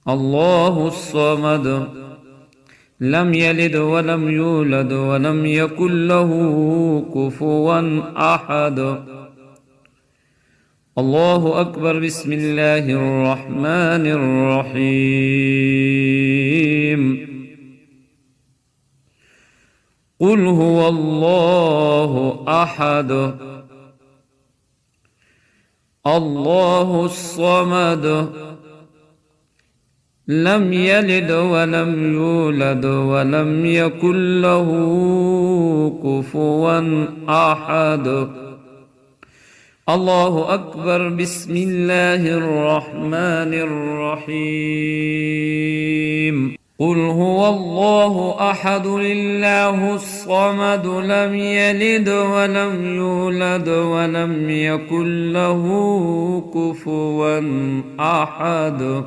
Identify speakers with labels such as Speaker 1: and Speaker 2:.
Speaker 1: الله الصمد لم يلد ولم يولد ولم يكن له كفوا أحد. الله أكبر. بسم الله الرحمن الرحيم. قل هو الله أحد الله الصمد لم يلد ولم يولد ولم يكن له كفوا أحد. الله أكبر. بسم الله الرحمن الرحيم. قل هو الله أحد الله الصمد لم يلد ولم يولد ولم يكن له كفوا أحد.